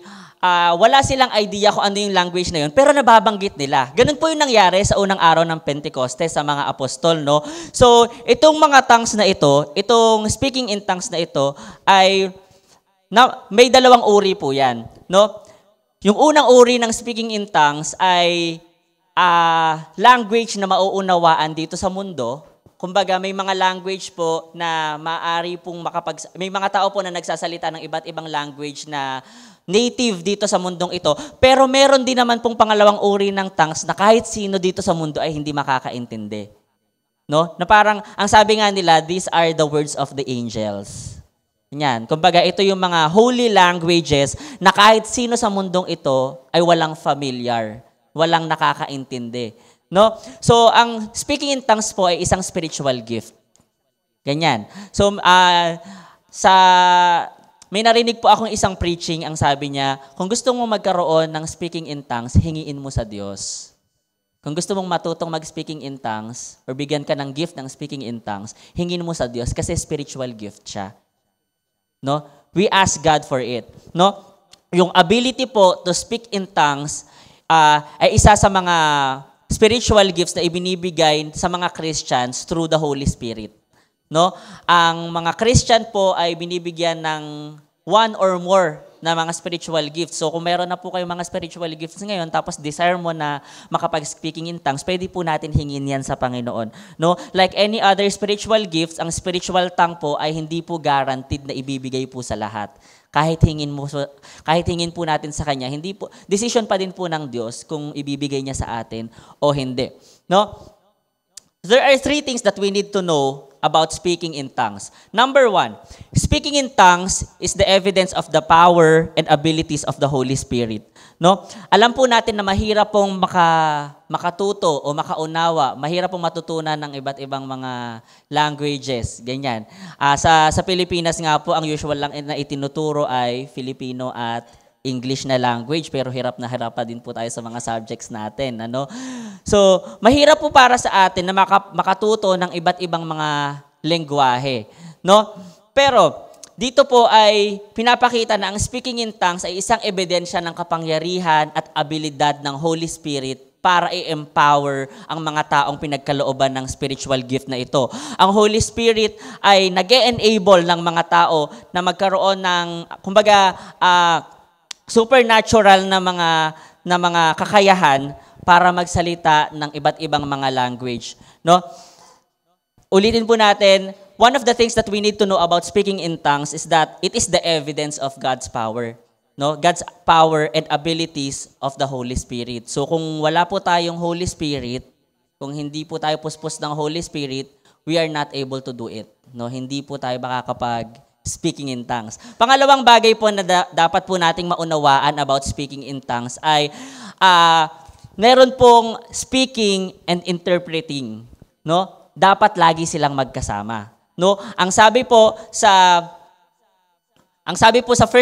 wala silang idea kung ano yung language na yun, pero nababanggit nila. Ganun po yung nangyari sa unang araw ng Pentecostes sa mga apostol, no? So, itong mga tongues na ito, itong speaking in tongues na ito, ay may dalawang uri po yan, no? Yung unang uri ng speaking in tongues ay language na mauunawaan dito sa mundo, Kumbaga, may mga language po na maaari pong may mga tao po na nagsasalita ng iba't ibang language na native dito sa mundong ito. Pero meron din naman pong pangalawang uri ng tongues na kahit sino dito sa mundo ay hindi makakaintindi. No? Na parang, ang sabi nga nila, these are the words of the angels. Yan. Kumbaga, ito yung mga holy languages na kahit sino sa mundong ito ay walang familiar, walang nakakaintindi. No? So, ang speaking in tongues po ay isang spiritual gift. Ganyan. So, may narinig po akong isang preaching, ang sabi niya, kung gusto mo magkaroon ng speaking in tongues, hingiin mo sa Diyos. Kung gusto mong matutong mag-speaking in tongues, or bigyan ka ng gift ng speaking in tongues, hingin mo sa Diyos kasi spiritual gift siya. No? We ask God for it. No? Yung ability po to speak in tongues ay isa sa mga spiritual gifts na ibinibigay sa mga Christians through the Holy Spirit. No? Ang mga Christian po ay binibigyan ng one or more na mga spiritual gifts. So kung meron na po kayong mga spiritual gifts ngayon, tapos desire mo na makapag-speaking in tongues, pwede po natin hingin yan sa Panginoon. No? Like any other spiritual gifts, ang spiritual tongue po ay hindi po guaranteed na ibibigay po sa lahat. Kahit hingin po natin sa Kanya, hindi po, decision pa din po ng Diyos kung ibibigay niya sa atin o hindi. No? There are 3 things that we need to know about speaking in tongues. Number 1, speaking in tongues is the evidence of the power and abilities of the Holy Spirit. No? Alam po natin na mahirap pong makatuto o makaunawa, mahirap pong matutunan ng iba't ibang mga languages, ganyan. Sa Pilipinas nga po, ang usual lang na itinuturo ay Filipino at English na language, pero hirap pa din po tayo sa mga subjects natin. Ano? So, mahirap po para sa atin na makatuto ng iba't ibang mga lengguwahe. No? Pero, dito po ay pinapakita na ang speaking in tongues ay isang ebidensya ng kapangyarihan at abilidad ng Holy Spirit para i-empower ang mga taong pinagkalooban ng spiritual gift na ito. Ang Holy Spirit ay nag-e-enable ng mga tao na magkaroon ng, kumbaga, supernatural na mga kakayahan para magsalita ng iba't ibang mga language. No? Ulitin po natin, one of the things that we need to know about speaking in tongues is that it is the evidence of God's power. No? God's power and abilities of the Holy Spirit. So kung wala po tayong Holy Spirit, kung hindi po tayo puspos ng Holy Spirit, we are not able to do it. No? Hindi po tayo speaking in tongues. Pangalawang bagay po na dapat po nating maunawaan about speaking in tongues ay meron pong speaking and interpreting. No? Dapat lagi silang magkasama. No? Ang sabi po sa 1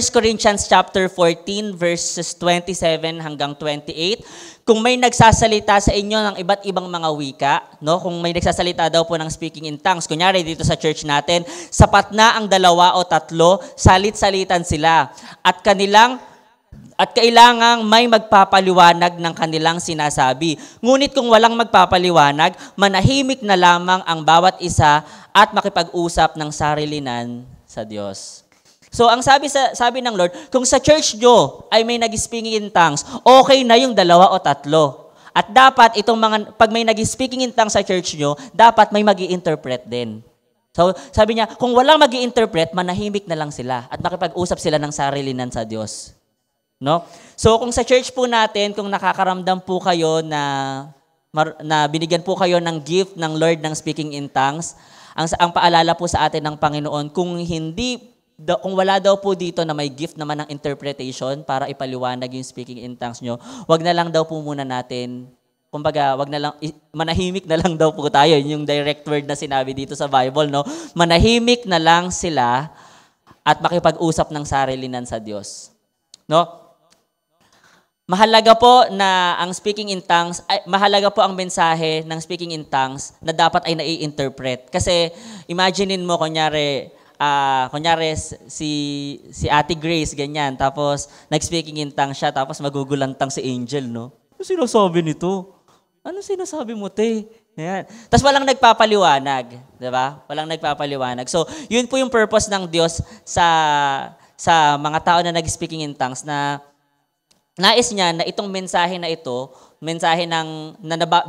Corinthians chapter 14 verses 27 hanggang 28, kung may nagsasalita sa inyo ng iba't ibang mga wika, no? Kung may nagsasalita daw po ng speaking in tongues, kunyari dito sa church natin, sapat na ang 2 o 3, salit-salitan sila. At kailangang may magpapaliwanag ng kanilang sinasabi. Ngunit kung walang magpapaliwanag, manahimik na lamang ang bawat isa at makipag-usap ng sarilinan sa Diyos. So, ang sabi ng Lord, kung sa church nyo ay may nag-speaking in tongues, okay na yung 2 o 3. At dapat pag may nag-speaking in tongues sa church nyo, dapat may mag-i-interpret din. So, sabi niya, kung walang mag-i-interpret, manahimik na lang sila at makipag-usap sila ng sarilinan sa Diyos. No? So, kung sa church po natin, kung nakakaramdam po kayo na binigyan po kayo ng gift ng Lord ng speaking in tongues, ang paalala po sa atin ng Panginoon, kung wala daw po dito na may gift naman ng interpretation para ipaliwanag yung speaking in tongues nyo, wag na lang daw po muna natin, kumbaga, manahimik na lang daw po tayo. Yung direct word na sinabi dito sa Bible, no? Manahimik na lang sila at makipag-usap ng sarilinan sa Diyos. No? Mahalaga po na ang speaking in tongues, mahalaga po ang mensahe ng speaking in tongues na dapat ay nai-interpret. Kasi imaginein mo, kunyari si Ate Grace, ganyan, tapos nag-speaking in tongues siya, tapos magugulantang si Angel, no? Ano sinasabi nito? Ano sinasabi mo, te? Yan. Tapos walang nagpapaliwanag, di ba? Walang nagpapaliwanag. So, yun po yung purpose ng Diyos sa mga tao na nag-speaking in tongues na nais niya na itong mensahe na ito, mensahe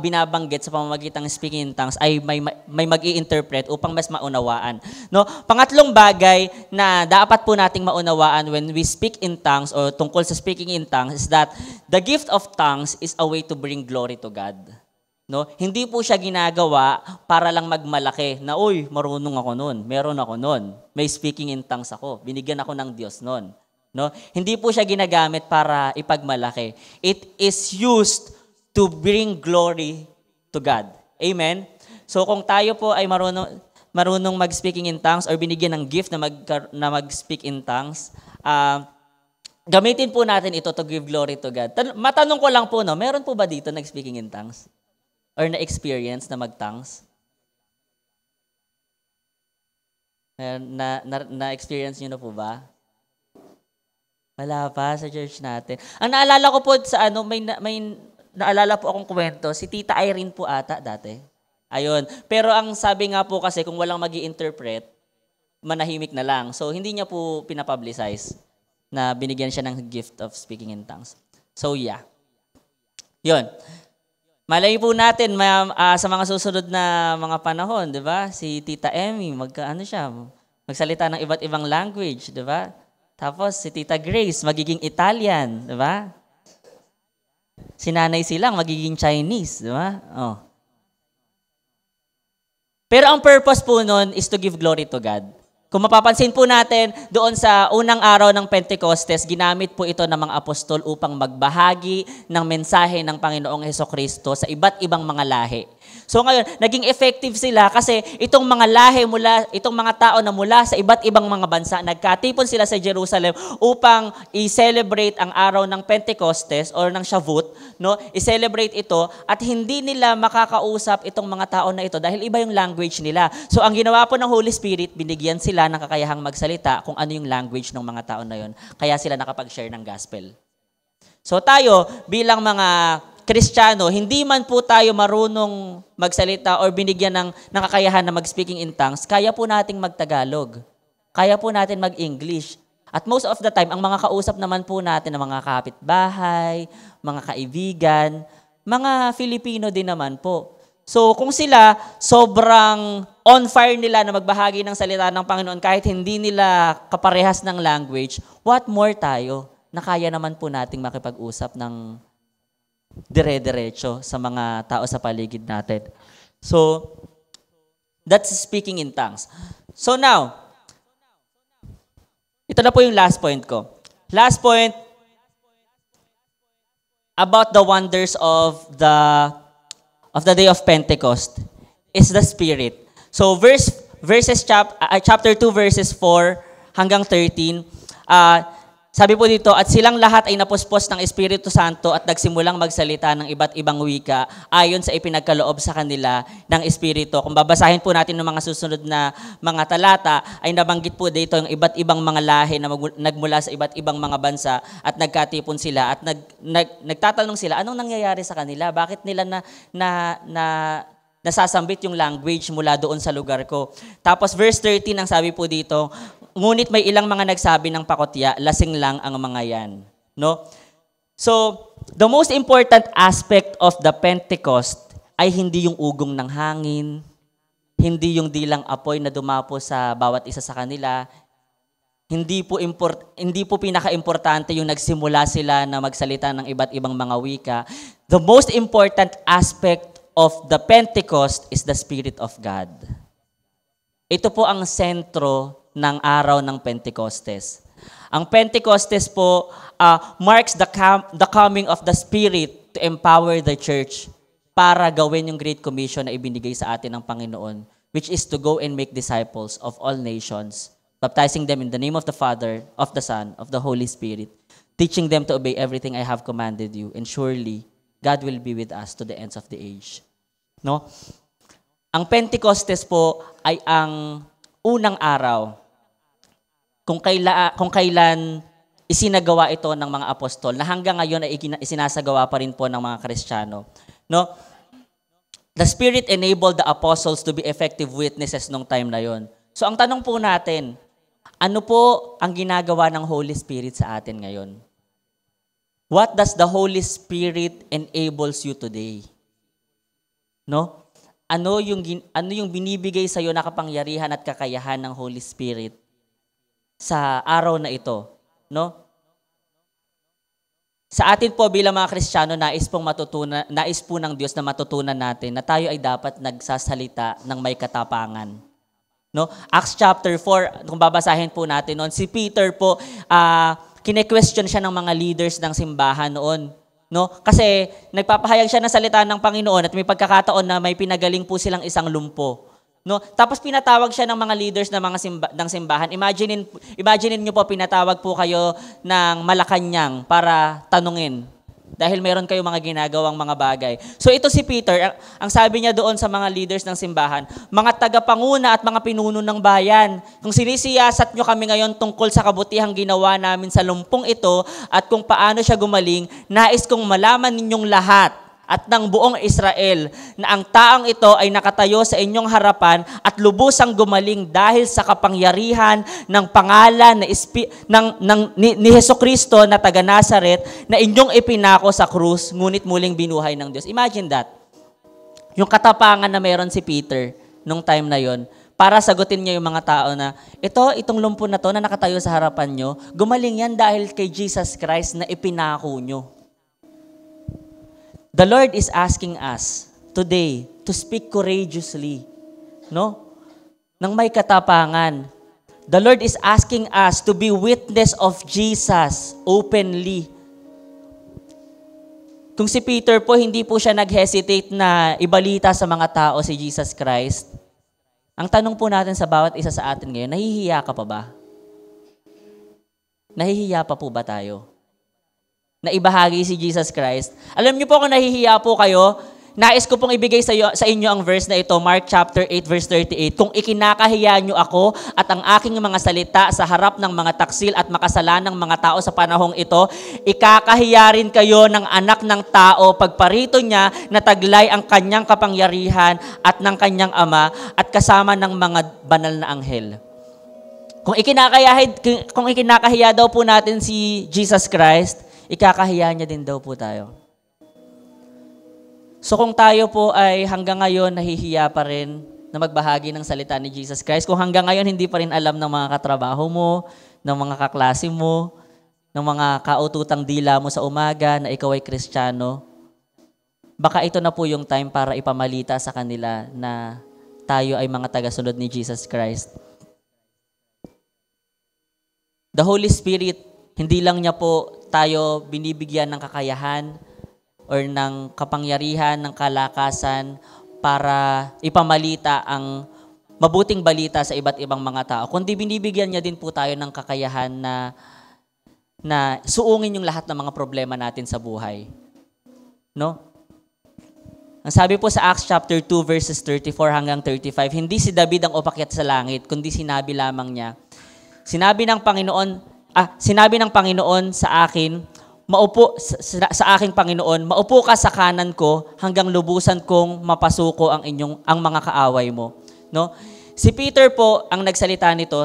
binabanggit sa pamamagitan ng speaking in tongues ay may mag-i-interpret upang mas maunawaan. No? Pangatlong bagay na dapat po nating maunawaan when we speak in tongues or tungkol sa speaking in tongues is that the gift of tongues is a way to bring glory to God. No? Hindi po siya ginagawa para lang magmalaki na, uy, marunong ako nun, meron ako nun, may speaking in tongues ako, binigyan ako ng Diyos nun. No? Hindi po siya ginagamit para ipagmalaki. It is used to bring glory to God. Amen? So kung tayo po ay marunong mag-speaking in tongues or binigyan ng gift na mag-speak in tongues, gamitin po natin ito to give glory to God. Matanong ko lang po, no, meron po ba dito nag-speaking in tongues? Or na-experience na mag-tongues? Na-experience nyo na po ba? Wala pa sa church natin. Ang naalala ko po sa may naalala po akong kwento, si Tita Irene po ata dati. Ayun. Pero ang sabi nga po kasi kung walang magi-interpret, manahimik na lang. So hindi niya po pinapublicize na binigyan siya ng gift of speaking in tongues. So yeah. Yun. Malay po natin sa mga susunod na mga panahon, 'di ba? Si Tita Emmy magsalita ng iba't ibang language, 'di ba? Tapos si Tita Grace magiging Italian, 'di ba? Si Nanay Silang magiging Chinese, di ba? Oh. Pero ang purpose po nun is to give glory to God. Kung mapapansin po natin, doon sa unang araw ng Pentecostes, ginamit po ito ng mga apostol upang magbahagi ng mensahe ng Panginoong Hesukristo sa iba't ibang mga lahi. So ngayon, naging effective sila kasi itong mga lahi itong mga tao na mula sa iba't ibang mga bansa, nagkatipon sila sa Jerusalem upang i-celebrate ang araw ng Pentecostes or ng Shavuot, no? I-celebrate ito at hindi nila makakausap itong mga tao na ito dahil iba yung language nila. So ang ginawa po ng Holy Spirit, binigyan sila ng kakayahang magsalita kung ano yung language ng mga tao na yon. Kaya sila nakapag-share ng gospel. So tayo, bilang mga Kristiyano, hindi man po tayo marunong magsalita or binigyan ng kakayahan na mag-speaking in tongues, kaya po nating mag-Tagalog. Kaya po natin mag-English. At most of the time, ang mga kausap naman po natin ng mga kapitbahay, mga kaibigan, mga Filipino din naman po. So kung sila sobrang on fire nila na magbahagi ng salita ng Panginoon kahit hindi nila kaparehas ng language, what more tayo na kaya naman po nating makipag-usap ng dire-diretso sa mga tao sa paligid natin. So, that's speaking in tongues. So now, ito na po yung last point ko. Last point about the wonders of the day of Pentecost is the Spirit. So chapter 2 verses 4 hanggang 13, sabi po dito, at silang lahat ay napuspos ng Espiritu Santo at nagsimulang magsalita ng iba't ibang wika ayon sa ipinagkaloob sa kanila ng Espiritu. Kung babasahin po natin ng mga susunod na mga talata, ay nabanggit po dito yung iba't ibang mga lahi na nagmula sa iba't ibang mga bansa at nagkatipon sila at nagtatanong sila, anong nangyayari sa kanila? Bakit nila nasasambit yung language mula doon sa lugar ko? Tapos verse 13 ang sabi po dito, ngunit may ilang mga nagsabi ng pakotya, lasing lang ang mga yan. No? So, the most important aspect of the Pentecost ay hindi yung ugong ng hangin, hindi yung dilang apoy na dumapo sa bawat isa sa kanila, hindi po pinaka-importante yung nagsimula sila na magsalita ng iba't ibang mga wika. The most important aspect of the Pentecost is the Spirit of God. Ito po ang sentro ng araw ng Pentecostes. Ang Pentecostes po marks the coming of the Spirit to empower the church para gawin yung Great Commission na ibinigay sa atin ng Panginoon, which is to go and make disciples of all nations, baptizing them in the name of the Father, of the Son, of the Holy Spirit, teaching them to obey everything I have commanded you, and surely God will be with us to the ends of the age. No? Ang Pentecostes po ay ang unang araw kung kailan isinagawa ito ng mga apostol na hanggang ngayon ay isinasagawa pa rin po ng mga Kristiyano. No? The Spirit enabled the apostles to be effective witnesses nung time na yon. So ang tanong po natin, ano po ang ginagawa ng Holy Spirit sa atin ngayon? What does the Holy Spirit enables you today? No? Ano yung binibigay sa iyo na kapangyarihan at kakayahan ng Holy Spirit sa araw na ito, no? Sa atin po bilang mga Kristiyano, nais po ng Diyos na matutunan natin na tayo ay dapat nagsasalita ng may katapangan. No? Acts chapter 4, kung babasahin po natin noon, si Peter po, kine-question siya ng mga leaders ng simbahan noon. No? Kasi nagpapahayag siya ng salita ng Panginoon at may pagkakataon na may pinagaling po silang isang lumpo. No? Tapos pinatawag siya ng mga leaders ng simbahan. Imagine niyo po, pinatawag po kayo ng Malacanang para tanungin. Dahil meron kayong mga ginagawang mga bagay. So ito si Peter, ang sabi niya doon sa mga leaders ng simbahan, mga tagapanguna at mga pinuno ng bayan, kung sinisiyasat nyo kami ngayon tungkol sa kabutihang ginawa namin sa lumpong ito at kung paano siya gumaling, nais kong malaman ninyong lahat at ng buong Israel na ang taong ito ay nakatayo sa inyong harapan at lubusang gumaling dahil sa kapangyarihan ng pangalan ni Hesukristo na taga Nazaret na inyong ipinako sa krus, ngunit muling binuhay ng Diyos. Imagine that. Yung katapangan na meron si Peter nung time na yon para sagutin niya yung mga tao na, itong lumpo na to na nakatayo sa harapan nyo, gumaling yan dahil kay Jesus Christ na ipinako nyo. The Lord is asking us today to speak courageously, no? Nang may katapangan. The Lord is asking us to be witness of Jesus openly. Kung si Peter po, hindi po siya nag-hesitate na ibalita sa mga tao si Jesus Christ. Ang tanong po natin sa bawat isa sa atin ngayon, nahihiya ka pa ba? Nahihiya pa po ba tayo? Na ibahagi si Jesus Christ. Alam niyo po kung nahihiya po kayo, nais ko pong ibigay sa inyo ang verse na ito, Mark chapter 8 verse 38. Kung ikinakahiya niyo ako at ang aking mga salita sa harap ng mga taksil at makasalanang mga tao sa panahong ito, ikakahiya rin kayo ng anak ng tao pagparito niya na taglay ang kanyang kapangyarihan at ng kanyang ama at kasama ng mga banal na anghel. Kung ikinakahiya daw po natin si Jesus Christ, ikakahiya niya din daw po tayo. So kung tayo po ay hanggang ngayon nahihiya pa rin na magbahagi ng salita ni Jesus Christ, kung hanggang ngayon hindi pa rin alam ng mga katrabaho mo, ng mga kaklase mo, ng mga kaututang dila mo sa umaga na ikaw ay Kristiyano, baka ito na po yung time para ipamalita sa kanila na tayo ay mga tagasunod ni Jesus Christ. The Holy Spirit, hindi lang niya po tayo binibigyan ng kakayahan or ng kapangyarihan, ng kalakasan para ipamalita ang mabuting balita sa iba't ibang mga tao, kundi binibigyan niya din po tayo ng kakayahan na suungin yung lahat ng mga problema natin sa buhay. No? Ang sabi po sa Acts chapter 2 verses 34 hanggang 35, hindi si David ang umakyat sa langit, kundi sinabi lamang niya, Sinabi ng Panginoon sa akin, sa aking Panginoon, maupo ka sa kanan ko hanggang lubusan kong mapasuko ang mga kaaway mo. No? Si Peter po ang nagsalita nito,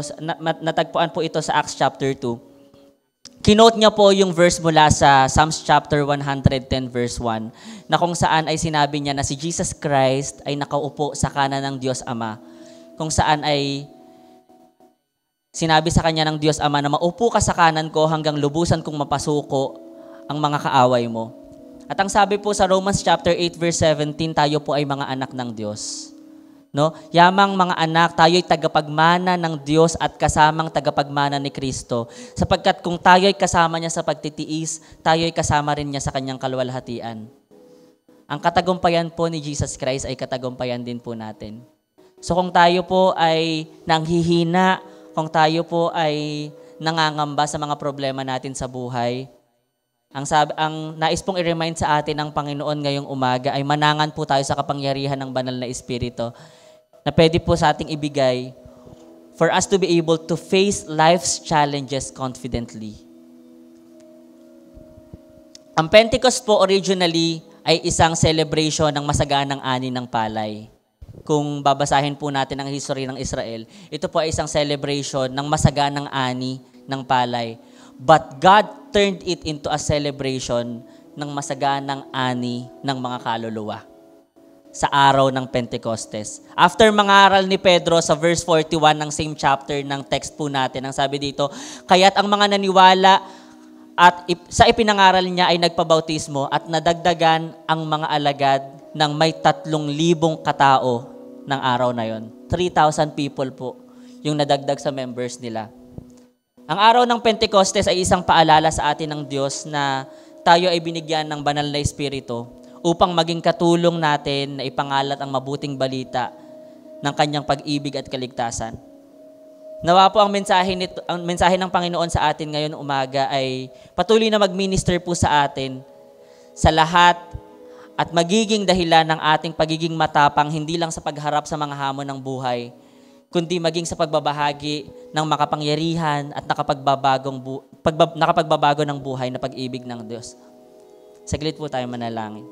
natagpuan po ito sa Acts chapter 2. Kinote niya po yung verse mula sa Psalms chapter 110 verse 1 na kung saan ay sinabi niya na si Jesus Christ ay nakaupo sa kanan ng Diyos Ama. Kung saan ay sinabi sa kanya ng Diyos Ama na maupo ka sa kanan ko hanggang lubusan kong mapasuko ang mga kaaway mo. At ang sabi po sa Romans chapter 8 verse 17, tayo po ay mga anak ng Diyos. No? Yamang mga anak, tayo ay tagapagmana ng Diyos at kasamang tagapagmana ni Kristo. Sapagkat kung tayo ay kasama niya sa pagtitiis, tayo ay kasama rin niya sa kanyang kaluwalhatian. Ang katagumpayan po ni Jesus Christ ay katagumpayan din po natin. So kung tayo po ay nanghihina, kung tayo po ay nangangamba sa mga problema natin sa buhay, ang nais pong i-remind sa atin ng Panginoon ngayong umaga ay manangan po tayo sa kapangyarihan ng banal na Espiritu na pwede po sa ating ibigay for us to be able to face life's challenges confidently. Ang Pentecost po originally ay isang celebration ng masaganang ani ng palay. Kung babasahin po natin ang history ng Israel, ito po ay isang celebration ng masaganang ani ng palay. But God turned it into a celebration ng masaganang ani ng mga kaluluwa sa araw ng Pentecostes. After mangaral ni Pedro sa verse 41 ng same chapter ng text po natin, ang sabi dito, kaya't ang mga naniwala at sa ipinangaral niya ay nagpabautismo at nadagdagan ang mga alagad ng may 3,000 katao ng araw na yon. 3,000 people po yung nadagdag sa members nila. Ang araw ng Pentecostes ay isang paalala sa atin ng Diyos na tayo ay binigyan ng banal na Espiritu upang maging katulong natin na ipangalat ang mabuting balita ng kanyang pag-ibig at kaligtasan. Nawa po ang mensahe ng Panginoon sa atin ngayon umaga ay patuloy na mag-minister po sa atin sa lahat at magiging dahilan ng ating pagiging matapang hindi lang sa pagharap sa mga hamon ng buhay, kundi maging sa pagbabahagi ng makapangyarihan at nakapagbabago ng buhay na pag-ibig ng Diyos. Saglit po tayo manalangin.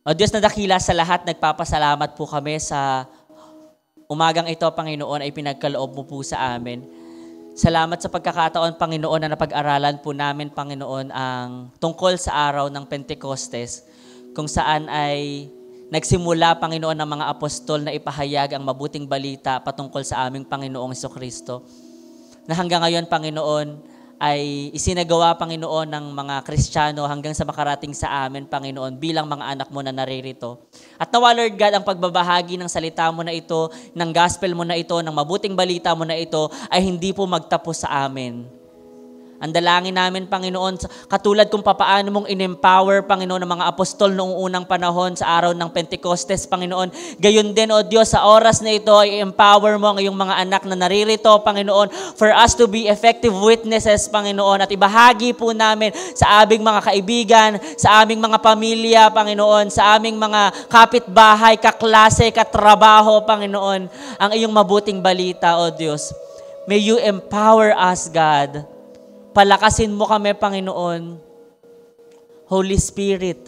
O Diyos na dakila sa lahat, nagpapasalamat po kami sa umagang ito, Panginoon, ay pinagkaloob mo po sa amin. Salamat sa pagkakataon, Panginoon, na napag-aralan po namin, Panginoon, ang tungkol sa araw ng Pentecostes, kung saan ay nagsimula, Panginoon, ng mga apostol na ipahayag ang mabuting balita patungkol sa aming Panginoong Jesucristo. Na hanggang ngayon, Panginoon, ay isinagawa, Panginoon, ng mga Kristiyano hanggang sa makarating sa amin, Panginoon, bilang mga anak mo na naririto. At nawa, Lord God, ang pagbabahagi ng salita mo na ito, ng gospel mo na ito, ng mabuting balita mo na ito, ay hindi po magtapos sa amin. Ang dalangin namin, Panginoon, katulad kung papaano mong in-empower, Panginoon, ng mga apostol noong unang panahon sa araw ng Pentecostes, Panginoon. Gayon din, O Diyos, sa oras na ito, ay empower mo ang iyong mga anak na naririto, Panginoon, for us to be effective witnesses, Panginoon, at ibahagi po namin sa aming mga kaibigan, sa aming mga pamilya, Panginoon, sa aming mga kapitbahay, kaklase, katrabaho, Panginoon, ang iyong mabuting balita, O Diyos. May you empower us, God. Palakasin mo kami, Panginoon. Holy Spirit,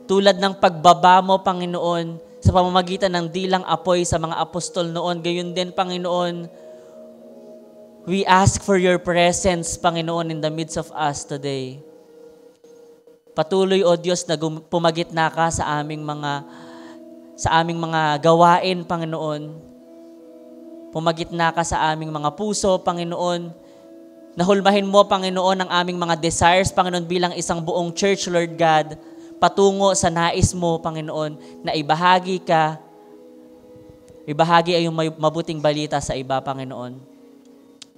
tulad ng pagbaba mo, Panginoon, sa pamamagitan ng dilang apoy sa mga apostol noon, gayon din, Panginoon, we ask for your presence, Panginoon, in the midst of us today. Patuloy, O Diyos, na pumagitna ka sa aming mga gawain, Panginoon. Pumagitna ka sa aming mga puso, Panginoon. Nahulmahin mo, Panginoon, ang aming mga desires, Panginoon, bilang isang buong church, Lord God, patungo sa nais mo, Panginoon, na ibahagi ay yung mabuting balita sa iba, Panginoon.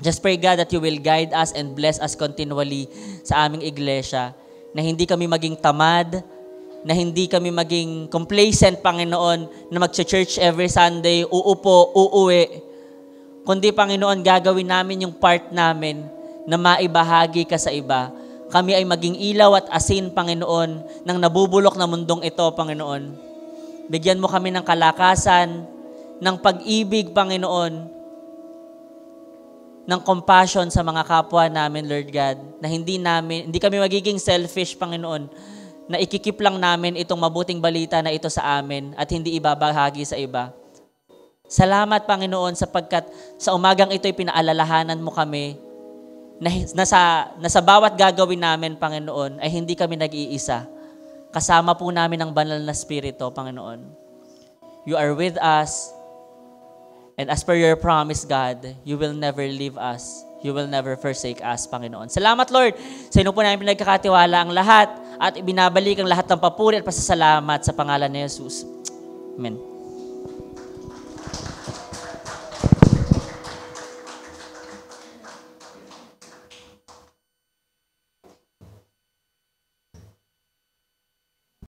Just pray, God, that you will guide us and bless us continually sa aming iglesia, na hindi kami maging tamad, na hindi kami maging complacent, Panginoon, na mag-church every Sunday, uupo, uuwi, kundi, Panginoon, gagawin namin yung part namin na maibahagi ka sa iba. Kami ay maging ilaw at asin, Panginoon, ng nabubulok na mundong ito, Panginoon. Bigyan mo kami ng kalakasan, ng pag-ibig, Panginoon, ng compassion sa mga kapwa namin, Lord God, na hindi kami magiging selfish, Panginoon, na ikikip lang namin itong mabuting balita na ito sa amin at hindi ibabahagi sa iba. Salamat, Panginoon, sapagkat sa umagang ito ay pinaalalahanan mo kami na sa bawat gagawin namin, Panginoon, ay hindi kami nag-iisa. Kasama po namin ang banal na Espiritu, Panginoon. You are with us, and as per your promise, God, you will never leave us. You will never forsake us, Panginoon. Salamat, Lord. Sa inyo po namin pinagkakatiwala ang lahat at ibinabalik ang lahat ng papuri at pasasalamat sa pangalan ni Jesus. Amen.